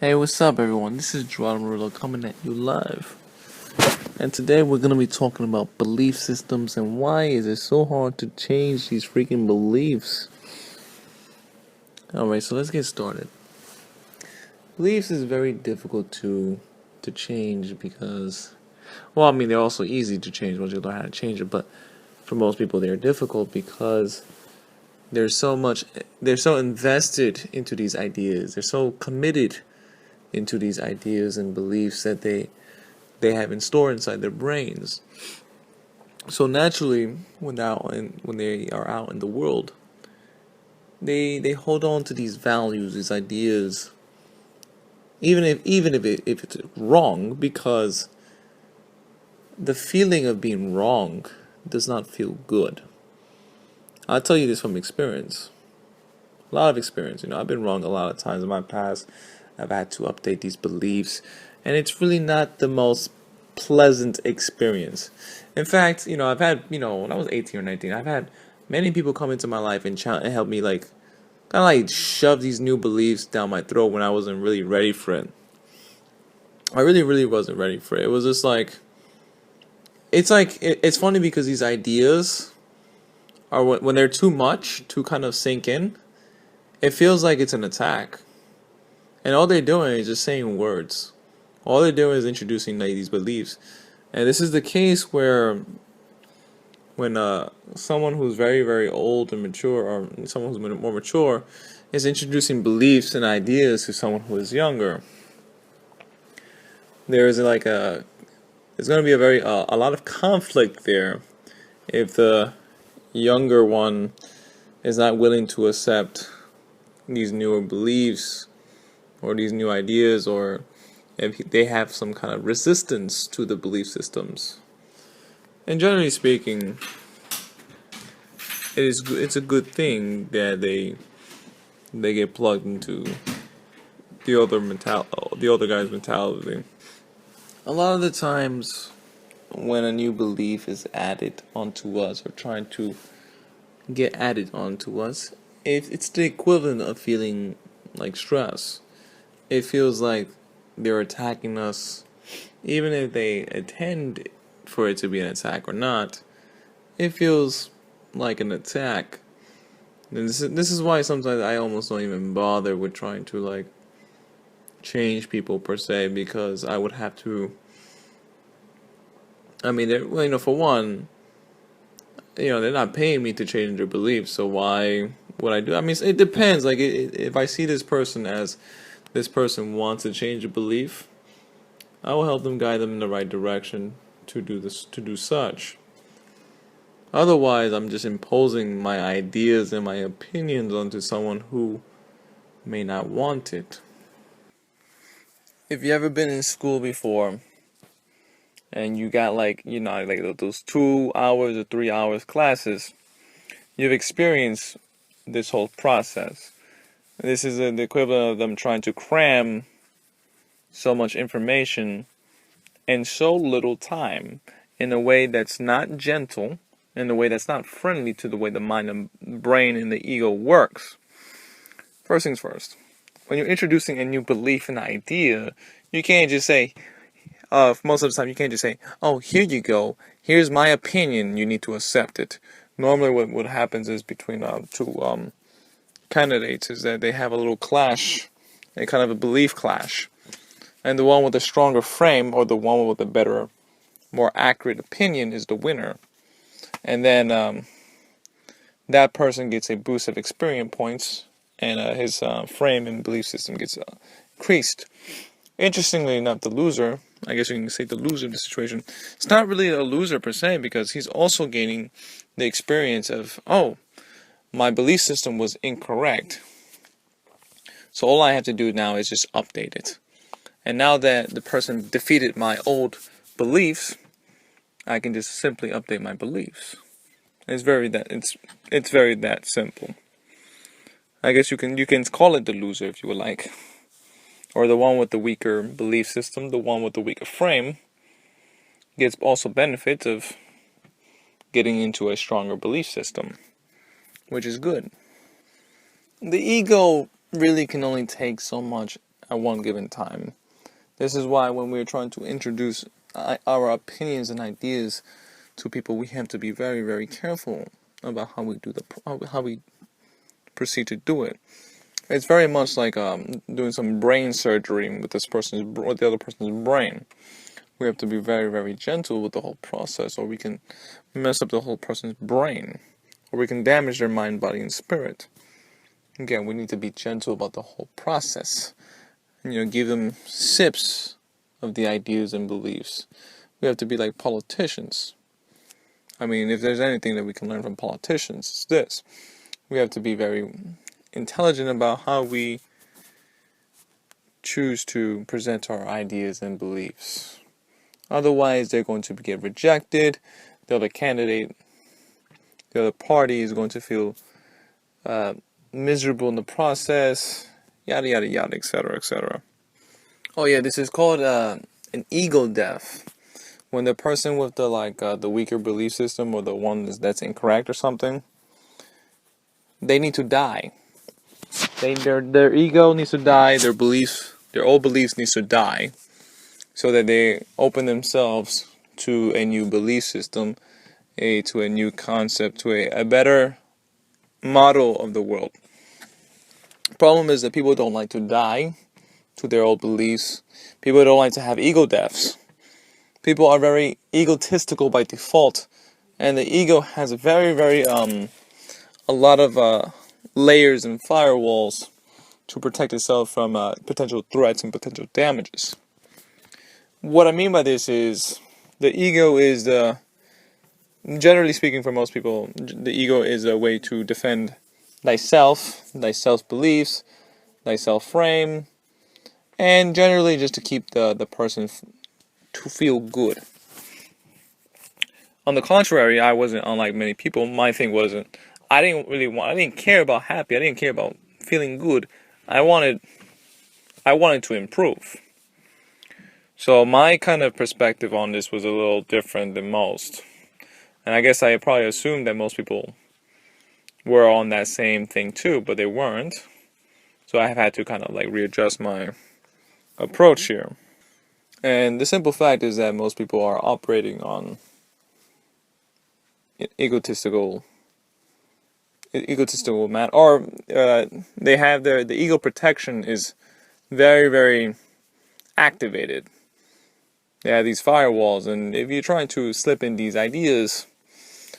Hey, what's up, everyone? This is Gerardo Morillo coming at you live. And today we're going to be talking about belief systems and why is it so hard to change these freaking beliefs. Alright, so let's get started. Beliefs is very difficult to change because, well, I mean, they're also easy to change once you learn how to change it, but for most people they're difficult because they're so invested into these ideas. They're so committed into these ideas and beliefs that they have in store inside their brains. So naturally, when they are out in the world, they hold on to these values, these ideas, even if it's wrong, because the feeling of being wrong does not feel good. I'll tell you this from experience, a lot of experience. I've been wrong a lot of times in my past. I've had to update these beliefs, and it's really not the most pleasant experience. In fact, I've had, when I was 18 or 19, I've had many people come into my life and help me, like, kind of like shove these new beliefs down my throat when I wasn't really ready for it. I really, really wasn't ready for it. It was just like, it's funny because these ideas are, when they're too much to kind of sink in, it feels like it's an attack. And all they're doing is just saying words. All they're doing is introducing like these beliefs. And this is the case where when someone who's very, very old and mature, or someone who's more mature, is introducing beliefs and ideas to someone who is younger, there's going to be a lot of conflict there if the younger one is not willing to accept these newer beliefs or these new ideas, or if they have some kind of resistance to the belief systems. And generally speaking, it's a good thing that they get plugged into the older guy's mentality. A lot of the times when a new belief is added onto us, or trying to get added onto us, it's the equivalent of feeling like stress. It feels like they're attacking us, even if they intend for it to be an attack or not. It feels like an attack. And this is why sometimes I almost don't even bother with trying to like change people per se, because I would have to. I mean, for one, they're not paying me to change their beliefs, so why would I do? I mean, it depends. Like, if I see this person as this person wants to change a belief, I will help them, guide them in the right direction to do such. Otherwise, I'm just imposing my ideas and my opinions onto someone who may not want it. If you ever been in school before and you got like those 2 hours or 3 hours classes, you've experienced this whole process. This is the equivalent of them trying to cram so much information in so little time, in a way that's not gentle, in a way that's not friendly to the way the mind and brain and the ego works. First things first, when you're introducing a new belief and idea, you can't just say, most of the time you can't just say, oh, here you go, here's my opinion, you need to accept it. Normally what happens is between two candidates is that they have a little clash, a kind of a belief clash. And the one with the stronger frame, or the one with the better, more accurate opinion, is the winner. And then that person gets a boost of experience points, and his frame and belief system gets increased. Interestingly enough, the loser, I guess you can say the loser of the situation, it's not really a loser per se, because he's also gaining the experience of, oh, my belief system was incorrect. So all I have to do now is just update it. And now that the person defeated my old beliefs, I can just simply update my beliefs. It's very that simple. I guess you can call it the loser if you would like, or the one with the weaker belief system, the one with the weaker frame, gets also benefits of getting into a stronger belief system, which is good. The ego really can only take so much at one given time. This is why when we're trying to introduce our opinions and ideas to people, we have to be very, very careful about how we do how we proceed to do it. It's very much like doing some brain surgery with with the other person's brain. We have to be very, very gentle with the whole process, or we can mess up the whole person's brain, or we can damage their mind, body, and spirit. Again, we need to be gentle about the whole process. And, give them sips of the ideas and beliefs. We have to be like politicians. I mean, if there's anything that we can learn from politicians, it's this. We have to be very intelligent about how we choose to present our ideas and beliefs. Otherwise, they're going to get rejected. The other candidate, the other party is going to feel miserable in the process. Yada, yada, yada, etc., etc. Oh yeah, this is called an ego death. When the person with the weaker belief system, or the one that's incorrect or something, they need to die. Their ego needs to die. Their old beliefs needs to die, so that they open themselves to a new belief system, to a new concept, to a better model of the world. Problem is that people don't like to die to their old beliefs. People don't like to have ego deaths. People are very egotistical by default, and the ego has a very, very a lot of layers and firewalls to protect itself from potential threats and potential damages. What I mean by this is the ego is generally speaking, for most people, the ego is a way to defend thyself beliefs, thyself frame, and generally just to keep the person to feel good. On the contrary, I wasn't unlike many people. My thing wasn't, I didn't care about happy, I didn't care about feeling good. I wanted to improve. So my kind of perspective on this was a little different than most. And I guess I probably assumed that most people were on that same thing too, but they weren't. So I have had to kind of readjust my approach here. And the simple fact is that most people are operating on egotistical man, or they have the ego protection is very, very activated. They have these firewalls, and if you're trying to slip in these ideas,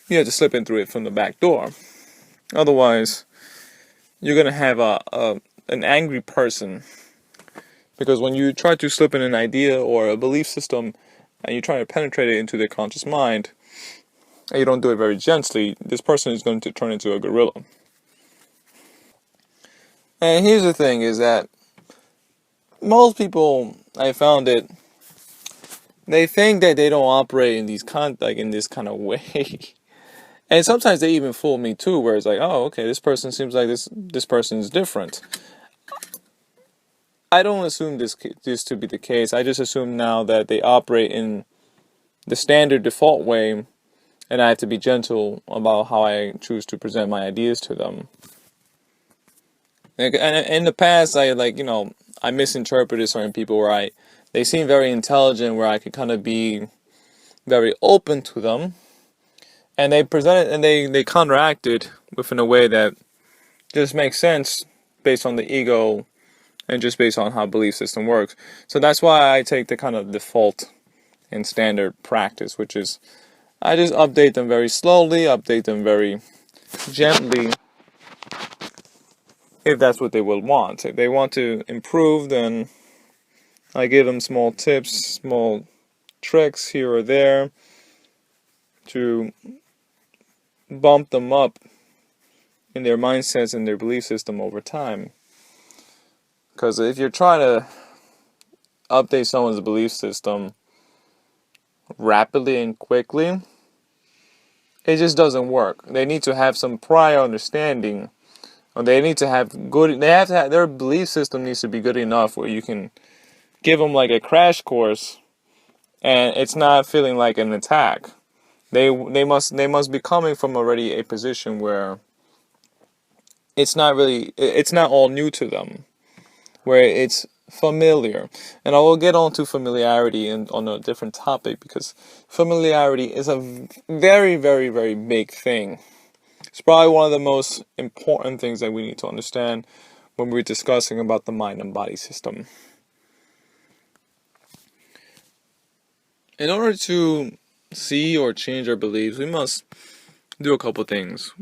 you have to slip in through it from the back door. Otherwise, you're gonna have an angry person, because when you try to slip in an idea or a belief system, and you try to penetrate it into their conscious mind, and you don't do it very gently, this person is going to turn into a gorilla. And here's the thing: is that most people, I found it, they think that they don't operate in these in this kind of way. And sometimes they even fool me too, where it's like, oh, okay, this person seems like this person is different. I don't assume this to be the case. I just assume now that they operate in the standard default way, and I have to be gentle about how I choose to present my ideas to them. And in the past, I misinterpreted certain people where they seem very intelligent, where I could kind of be very open to them. And they presented and they counteracted within a way that just makes sense based on the ego and just based on how belief system works. So that's why I take the kind of default and standard practice, which is I just update them very slowly, update them very gently, if that's what they will want. If they want to improve, then I give them small tips, small tricks here or there to bump them up in their mindsets and their belief system over time. Because if you're trying to update someone's belief system rapidly and quickly, it just doesn't work. They need to have some prior understanding, or they have to have their belief system needs to be good enough where you can give them like a crash course and it's not feeling like an attack. They must be coming from already a position where it's not all new to them, where it's familiar. And I will get on to familiarity on a different topic, because familiarity is a very, very, very big thing. It's probably one of the most important things that we need to understand when we're discussing about the mind and body system. In order to see or change our beliefs, we must do a couple things.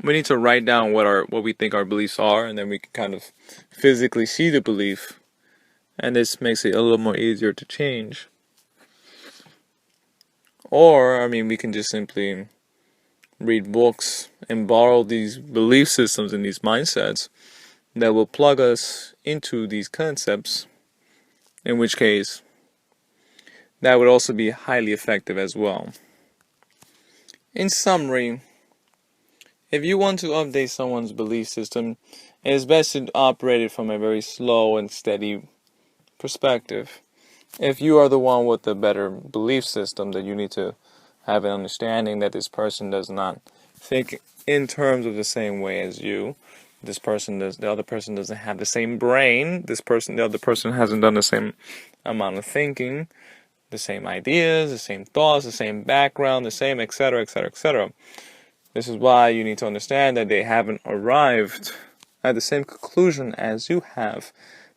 We need to write down what we think our beliefs are, and then we can kind of physically see the belief, and this makes it a little more easier to change. Or, we can just simply read books and borrow these belief systems and these mindsets that will plug us into these concepts, in which case that would also be highly effective as well. In summary, if you want to update someone's belief system, it is best to operate it from a very slow and steady perspective. If you are the one with the better belief system, that you need to have an understanding that this person does not think in terms of the same way as you. The other person doesn't have the same brain. The other person hasn't done the same amount of thinking, the same ideas, the same thoughts, the same background, the same etc., etc., etc. This is why you need to understand that they haven't arrived at the same conclusion as you have,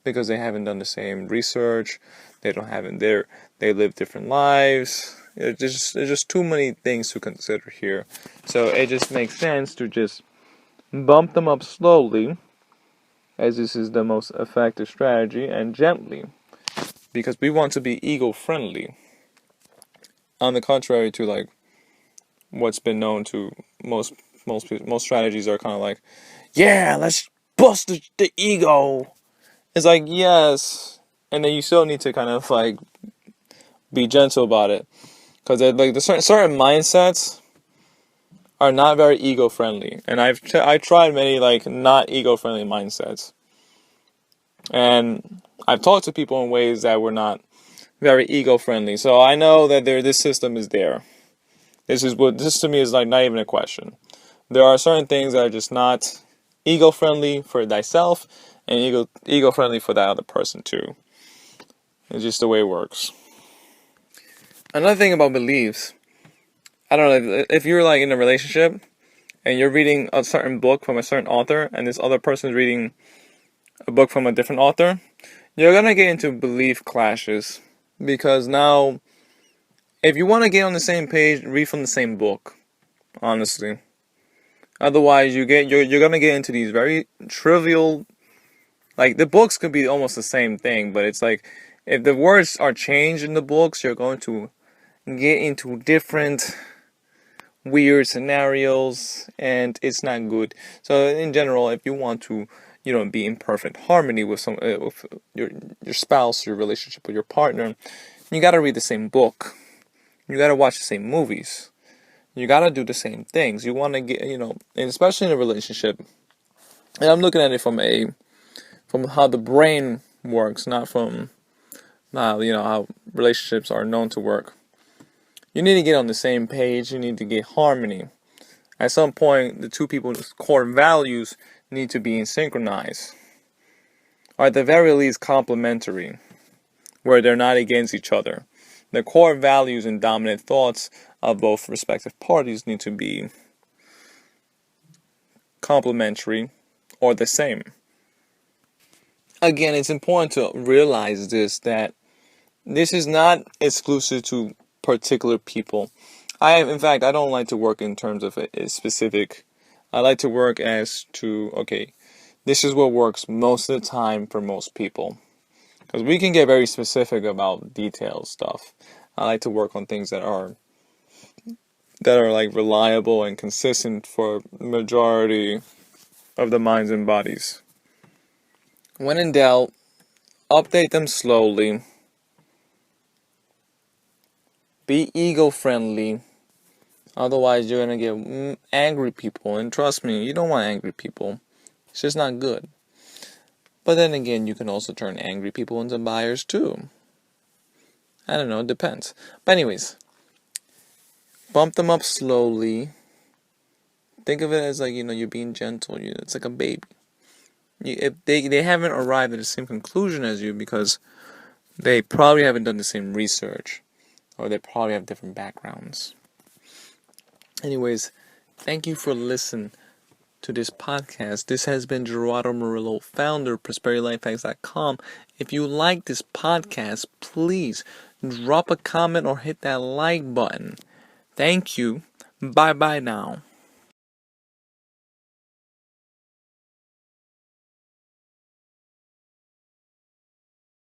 because they haven't done the same research. They live different lives. There's just too many things to consider here. So it just makes sense to just bump them up slowly, as this is the most effective strategy, and gently, because we want to be ego-friendly. On the contrary to what's been known to most strategies are kind of like, yeah, let's bust the ego. It's like, yes, and then you still need to kind of be gentle about it, because the certain mindsets are not very ego friendly, and I tried many not ego friendly mindsets, and I've talked to people in ways that were not very ego friendly. So I know that this system is there. This to me is not even a question. There are certain things that are just not ego friendly for thyself, and ego friendly for that other person too. It's just the way it works. Another thing about beliefs, I don't know if you're in a relationship and you're reading a certain book from a certain author, and this other person is reading a book from a different author, you're gonna get into belief clashes, because now, if you want to get on the same page, read from the same book, honestly. Otherwise, you're gonna get into these very trivial, the books could be almost the same thing, but it's if the words are changed in the books, you're going to get into different weird scenarios, and it's not good. So in general, if you want to, be in perfect harmony with with your spouse, your relationship with your partner, you gotta read the same book. You gotta watch the same movies. You gotta do the same things. You want to get, and especially in a relationship. And I'm looking at it from how the brain works, not from how relationships are known to work. You need to get on the same page. You need to get harmony. At some point, the two people's core values need to be synchronized, or at the very least complementary, where they're not against each other. The core values and dominant thoughts of both respective parties need to be complementary or the same. Again, it's important to realize that this is not exclusive to particular people. I don't like to work in terms of a specific. I like to work as to, okay, this is what works most of the time for most people. Because we can get very specific about detailed stuff. I like to work on things that are reliable and consistent for the majority of the minds and bodies. When in doubt, update them slowly. Be ego-friendly. Otherwise, you're going to get angry people. And trust me, you don't want angry people. It's just not good. But then again, you can also turn angry people into buyers too. I don't know, it depends. But anyways, bump them up slowly. Think of it as you're being gentle. It's like a baby. If they haven't arrived at the same conclusion as you because they probably haven't done the same research, or they probably have different backgrounds. Anyways, thank you for listening to this podcast. This has been Gerardo Morillo, founder of ProsperityLifeHacks.com. If you like this podcast, please drop a comment or hit that like button. Thank you. Bye bye now.